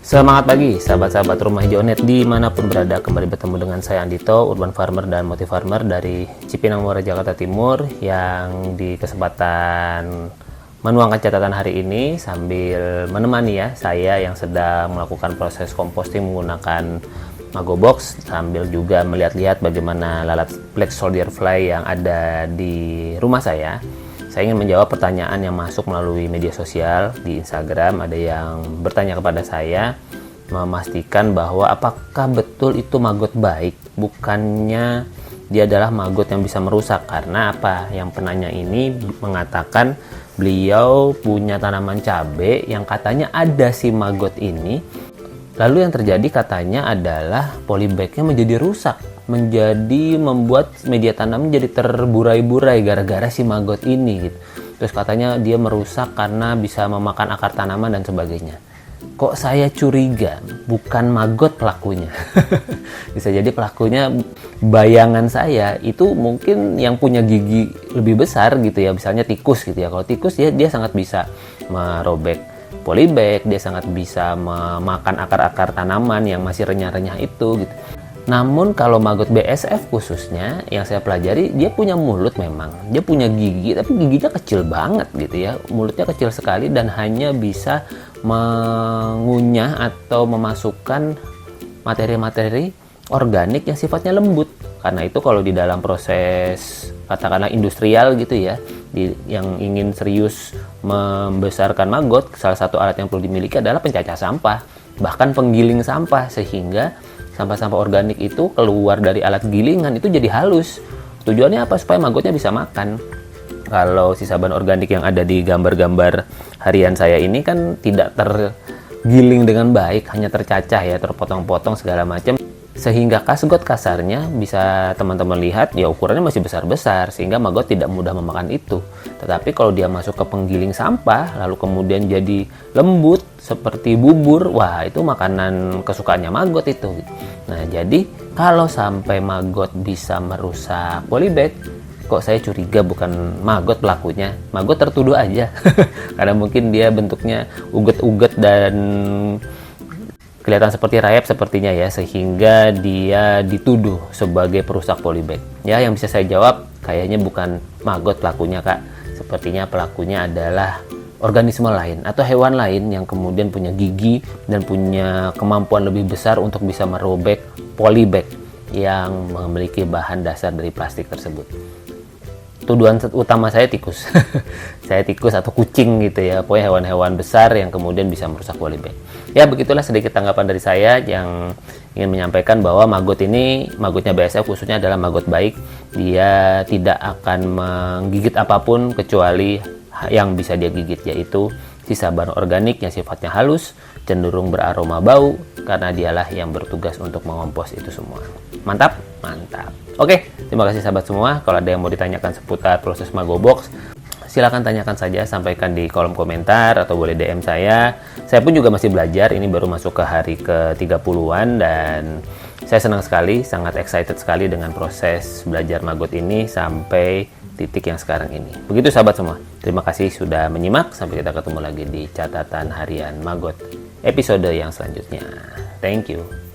Semangat pagi, sahabat-sahabat rumah hijau net dimanapun berada. Kembali bertemu dengan saya Andito, Urban Farmer dan Motif Farmer dari Cipinang Muara, Jakarta Timur, yang di kesempatan menuangkan catatan hari ini sambil menemani saya yang sedang melakukan proses composting menggunakan Mago Box, sambil juga melihat-lihat bagaimana lalat Black Soldier Fly yang ada di rumah saya. Saya ingin menjawab pertanyaan yang masuk melalui media sosial di Instagram. Ada yang bertanya kepada saya, memastikan bahwa apakah betul itu maggot baik, bukannya dia adalah maggot yang bisa merusak. Karena apa? Yang penanya ini mengatakan beliau punya tanaman cabai yang katanya ada si maggot ini. Lalu yang terjadi katanya adalah polybagnya menjadi rusak, menjadi membuat media tanam jadi terburai-burai gara-gara si maggot ini gitu. Terus katanya dia merusak karena bisa memakan akar tanaman dan sebagainya. Kok saya curiga bukan maggot pelakunya. Bisa jadi pelakunya bayangan saya itu mungkin yang punya gigi lebih besar gitu ya, misalnya tikus gitu ya. Kalau tikus dia sangat bisa merobek polybag, dia sangat bisa memakan akar-akar tanaman yang masih renyah-renyah itu gitu. Namun kalau maggot BSF khususnya yang saya pelajari, dia punya mulut memang, dia punya gigi, tapi giginya kecil banget gitu ya, mulutnya kecil sekali dan hanya bisa mengunyah atau memasukkan materi-materi organik yang sifatnya lembut. Karena itu kalau di dalam proses katakanlah industrial gitu ya, yang ingin serius membesarkan maggot, salah satu alat yang perlu dimiliki adalah pencacah sampah, bahkan penggiling sampah, sehingga sampah-sampah organik itu keluar dari alat gilingan itu jadi halus. Tujuannya apa? Supaya maggotnya bisa makan. Kalau sisa bahan organik yang ada di gambar-gambar harian saya ini kan tidak tergiling dengan baik, hanya tercacah ya, terpotong-potong segala macam. Sehingga kasgot kasarnya bisa teman-teman lihat ya, ukurannya masih besar-besar sehingga maggot tidak mudah memakan itu. Tetapi kalau dia masuk ke penggiling sampah lalu kemudian jadi lembut seperti bubur, wah itu makanan kesukaannya maggot itu. Nah jadi kalau sampai maggot bisa merusak polybag, kok saya curiga bukan maggot pelakunya. Maggot tertuduh aja karena mungkin dia bentuknya uget-uget dan kelihatan seperti rayap sepertinya ya, sehingga dia dituduh sebagai perusak polybag. Ya, yang bisa saya jawab kayaknya bukan maggot pelakunya, Kak. Sepertinya pelakunya adalah organisme lain atau hewan lain yang kemudian punya gigi dan punya kemampuan lebih besar untuk bisa merobek polybag yang memiliki bahan dasar dari plastik tersebut. Tuduhan utama saya tikus. Saya tikus atau kucing gitu ya, pokoknya hewan-hewan besar yang kemudian bisa merusak polybag. Ya begitulah sedikit tanggapan dari saya yang ingin menyampaikan bahwa maggot ini, maggotnya BSF khususnya adalah maggot baik. Dia tidak akan menggigit apapun kecuali yang bisa dia gigit, yaitu sisa bahan organik yang sifatnya halus, cenderung beraroma bau, karena dialah yang bertugas untuk mengompos itu semua. Mantap? Mantap. Oke, terima kasih sahabat semua. Kalau ada yang mau ditanyakan seputar proses Mago Box, silakan tanyakan saja, sampaikan di kolom komentar atau boleh DM saya. Saya pun juga masih belajar, ini baru masuk ke hari ke-30-an dan saya senang sekali, sangat excited sekali dengan proses belajar maggot ini sampai titik yang sekarang ini. Begitu sahabat semua. Terima kasih sudah menyimak. Sampai kita ketemu lagi di catatan harian maggot episode yang selanjutnya. Thank you.